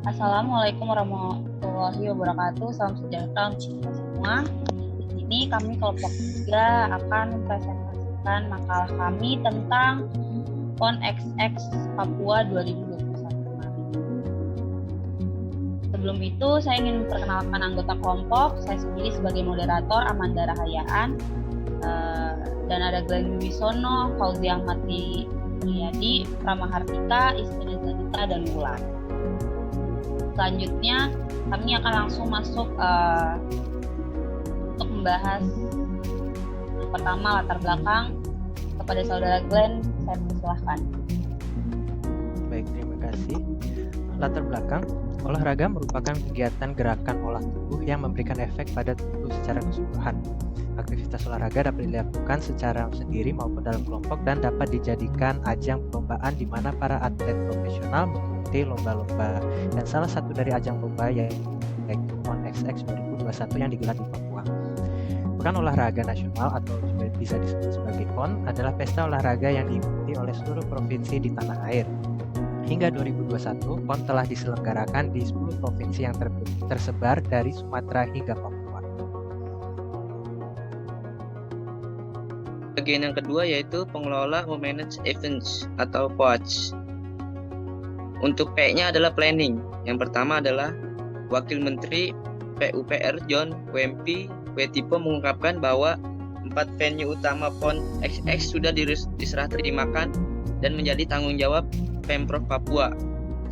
Assalamualaikum warahmatullahi wabarakatuh. Salam sejahtera untuk kita semua. Di sini kami kelompok 3 akan mempresentasikan makalah kami tentang PON XX Papua 2021 kemarin. Sebelum itu, saya ingin memperkenalkan anggota kelompok. Saya sendiri sebagai moderator Amanda Rahayaan, dan ada Glenn Wisono, Fauzi Ahmad Riyadi, Pramahartika, Istina Zanita, dan Wulan. Selanjutnya kami akan langsung masuk untuk membahas yang pertama, latar belakang. Kepada saudara Glenn, saya persilahkan. Baik, terima kasih. Latar belakang, olahraga merupakan kegiatan gerakan olah tubuh yang memberikan efek pada tubuh secara keseluruhan. Aktivitas olahraga dapat dilakukan secara sendiri maupun dalam kelompok dan dapat dijadikan ajang perlombaan di mana para atlet profesional mengikuti lomba-lomba. Dan salah satu dari ajang lomba yaitu PON XX 2021 yang digelar di Papua. Pekan Olahraga Nasional atau juga bisa disebut sebagai PON adalah pesta olahraga yang diikuti oleh seluruh provinsi di tanah air. Hingga 2021, PON telah diselenggarakan di 10 provinsi yang tersebar dari Sumatera hingga Papua. Bagian yang kedua yaitu pengelola memanage events atau coach. Untuk P-nya adalah planning. Yang pertama adalah Wakil Menteri PUPR John Wempi Wetipo mengungkapkan bahwa 4 venue utama PON XX sudah diserah terimakan dan menjadi tanggung jawab Pemprov Papua.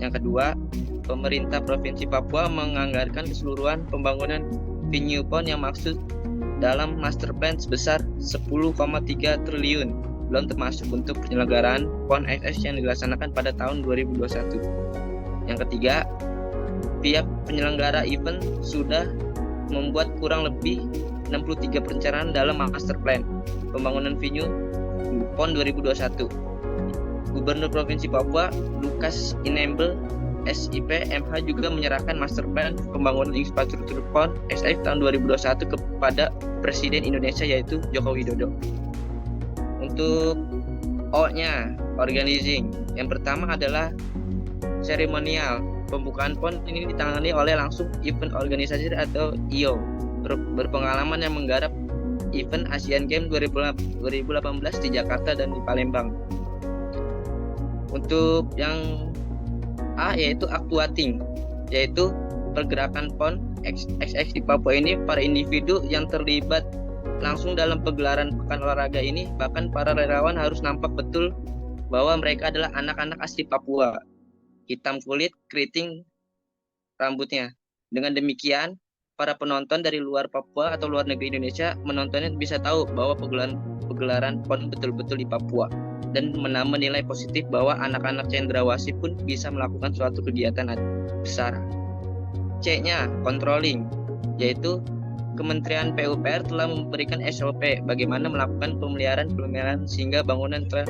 Yang kedua, pemerintah Provinsi Papua menganggarkan keseluruhan pembangunan venue PON yang maksud dalam master plan sebesar 10,3 triliun, belum termasuk untuk penyelenggaraan PON XX yang dilaksanakan pada tahun 2021. Yang ketiga, pihak penyelenggara event sudah membuat kurang lebih 63 perencanaan dalam master plan pembangunan venue PON 2021. Gubernur Provinsi Papua, Lukas Inembel, SIP MH juga menyerahkan master plan pembangunan infrastruktur PON XX tahun 2021 kepada Presiden Indonesia yaitu Joko Widodo. Untuk O-nya, organizing. Yang pertama adalah seremonial. Pembukaan PON ini ditangani oleh langsung event organizer atau IO berpengalaman yang menggarap event Asian Games 2018 di Jakarta dan di Palembang. Untuk yang A yaitu actuating, yaitu pergerakan PON XX di Papua ini para individu yang terlibat langsung dalam pegelaran pekan olahraga ini, bahkan para relawan harus nampak betul bahwa mereka adalah anak-anak asli Papua, hitam kulit, keriting rambutnya. Dengan demikian, para penonton dari luar Papua atau luar negeri Indonesia menontonnya bisa tahu bahwa pegelaran PON betul-betul di Papua dan menambah nilai positif bahwa anak-anak cendrawasih pun bisa melakukan suatu kegiatan besar. C-nya, controlling, yaitu Kementerian PUPR telah memberikan SOP bagaimana melakukan pemeliharaan sehingga bangunan telah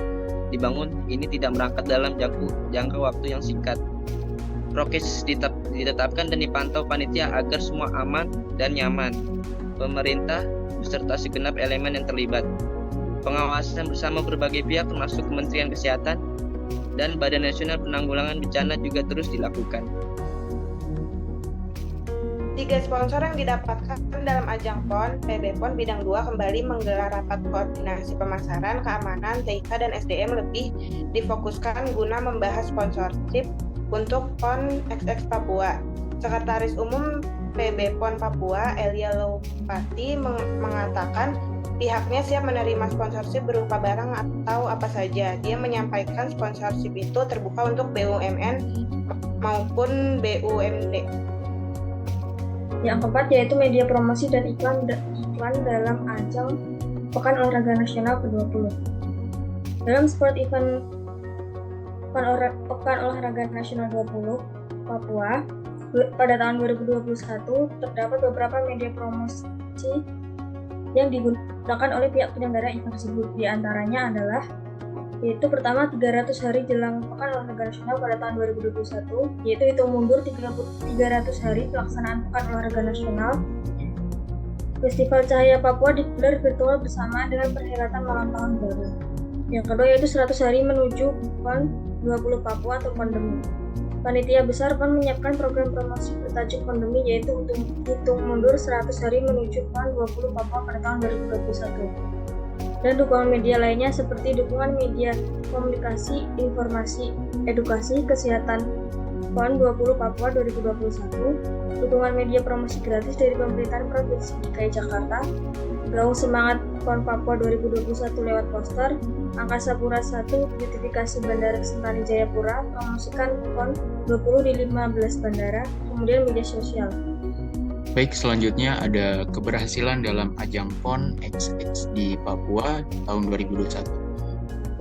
dibangun ini tidak merangkak dalam jangka waktu yang singkat. Prokes ditetapkan dan dipantau panitia agar semua aman dan nyaman. Pemerintah beserta segenap elemen yang terlibat. Pengawasan bersama berbagai pihak termasuk Kementerian Kesehatan dan Badan Nasional Penanggulangan Bencana juga terus dilakukan. 3 sponsor yang didapatkan dalam ajang PON, PB PON Bidang 2 kembali menggelar rapat koordinasi pemasaran, keamanan, TIK, dan SDM lebih difokuskan guna membahas sponsorship untuk PON XX Papua. Sekretaris Umum PB PON Papua, Elia Lupati, mengatakan pihaknya siap menerima sponsorship berupa barang atau apa saja. Dia menyampaikan sponsorship itu terbuka untuk BUMN maupun BUMD. Yang keempat yaitu media promosi dan iklan dalam ajang Pekan Olahraga Nasional ke-20. Dalam sport event Pekan Olahraga Nasional 20 Papua pada tahun 2021 terdapat beberapa media promosi yang digunakan oleh pihak penyelenggara event tersebut. Di antaranya adalah yaitu pertama 300 hari jelang Pekan Olahraga Nasional pada tahun 2021, yaitu hitung mundur 300 hari pelaksanaan Pekan Olahraga Nasional. Festival Cahaya Papua digelar virtual bersama dengan perhelatan malam tahun baru. Yang kedua yaitu 100 hari menuju PON 20 Papua atau pandemi. Panitia Besar PON menyiapkan program promosi bertajuk pandemi, yaitu untuk hitung mundur 100 hari menuju PON 20 Papua pada tahun 2021. Dan dukungan media lainnya seperti dukungan media komunikasi, informasi, edukasi, kesehatan PON 20 Papua 2021, dukungan media promosi gratis dari pemerintahan Provinsi DKI Jakarta, gaung semangat PON Papua 2021 lewat poster, Angkasa Pura 1, beautifikasi Bandara Sentani Jayapura, promosikan PON 20 di 15 bandara, kemudian media sosial. Baik, selanjutnya ada keberhasilan dalam ajang PON XX di Papua tahun 2021.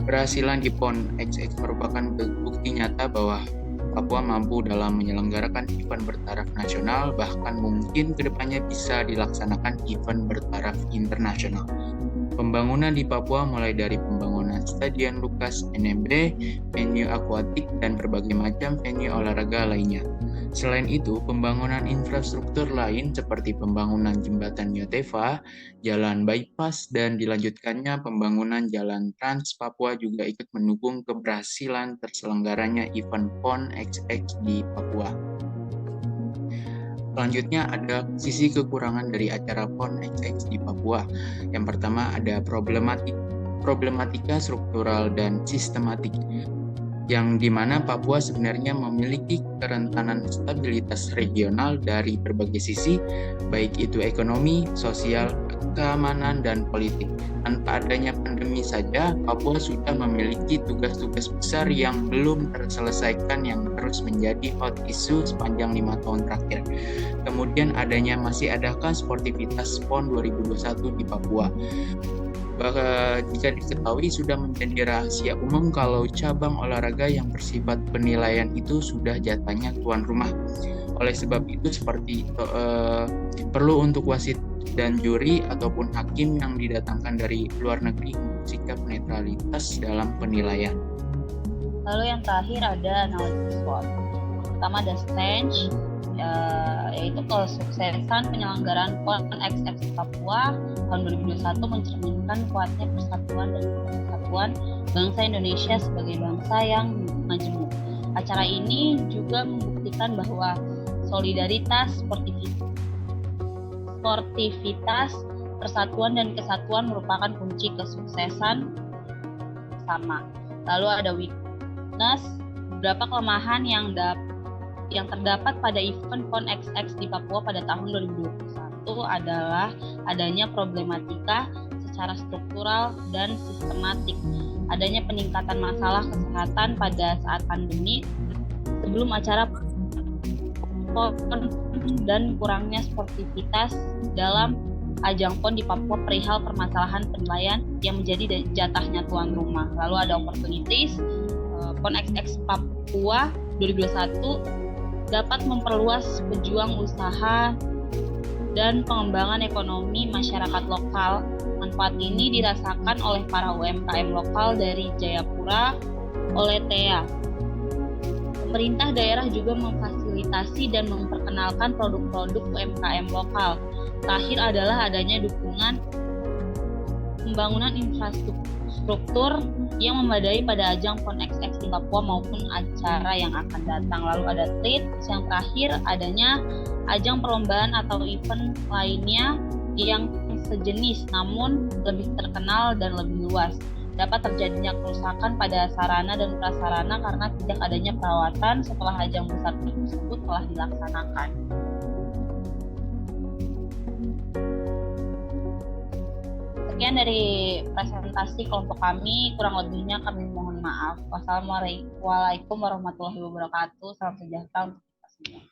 Keberhasilan di PON XX merupakan bukti nyata bahwa Papua mampu dalam menyelenggarakan event bertaraf nasional, bahkan mungkin kedepannya bisa dilaksanakan event bertaraf internasional. Pembangunan di Papua mulai dari pembangunan Stadion Lukas NMB, venue akuatik, dan berbagai macam venue olahraga lainnya. Selain itu, pembangunan infrastruktur lain seperti pembangunan jembatan Yotefa, jalan bypass, dan dilanjutkannya pembangunan jalan Trans Papua juga ikut mendukung keberhasilan terselenggaranya event PON XX di Papua. Selanjutnya ada sisi kekurangan dari acara PON XX di Papua. Yang pertama ada problematika struktural dan sistematik, yang dimana Papua sebenarnya memiliki kerentanan stabilitas regional dari berbagai sisi, baik itu ekonomi, sosial, keamanan, dan politik. Tanpa adanya pandemi saja, Papua sudah memiliki tugas-tugas besar yang belum terselesaikan yang terus menjadi hot issue sepanjang 5 tahun terakhir. Kemudian masih adakah sportivitas PON 2021 di Papua? Jika diketahui sudah menjadi rahasia umum kalau cabang olahraga yang bersifat penilaian itu sudah jatahnya tuan rumah. Oleh sebab itu perlu untuk wasit dan juri ataupun hakim yang didatangkan dari luar negeri untuk sikap netralitas dalam penilaian. Lalu yang terakhir ada analisis SWOT. Pertama ada stage, yaitu kesuksesan penyelenggaraan PON XX Papua tahun 2021 mencerminkan kuatnya persatuan dan kesatuan bangsa Indonesia sebagai bangsa yang majemuk. Acara ini juga membuktikan bahwa solidaritas, sportivitas, persatuan dan kesatuan merupakan kunci kesuksesan bersama. Lalu ada weakness, beberapa kelemahan yang terdapat pada event PON XX di Papua pada tahun 2021 adalah adanya problematika secara struktural dan sistematik, adanya peningkatan masalah kesehatan pada saat pandemi sebelum acara PON, dan kurangnya sportivitas dalam ajang PON di Papua perihal permasalahan penilaian yang menjadi jatahnya tuan rumah. Lalu ada opportunities, PON XX Papua 2021 dapat memperluas pejuang usaha dan pengembangan ekonomi masyarakat lokal. Manfaat ini dirasakan oleh para UMKM lokal dari Jayapura oleh TEA. Pemerintah daerah juga memfasilitasi dan memperkenalkan produk-produk UMKM lokal. Terakhir adalah adanya dukungan pembangunan infrastruktur yang memadai pada ajang PON XX di Papua maupun acara yang akan datang. Lalu ada treats, yang terakhir adanya ajang perlombaan atau event lainnya yang sejenis namun lebih terkenal dan lebih luas. Dapat terjadinya kerusakan pada sarana dan prasarana karena tidak adanya perawatan setelah ajang besar tersebut telah dilaksanakan. Sekian dari presentasi kelompok kami, kurang lebihnya kami mohon maaf. Wassalamualaikum warahmatullahi wabarakatuh. Salam sejahtera untuk kita semua.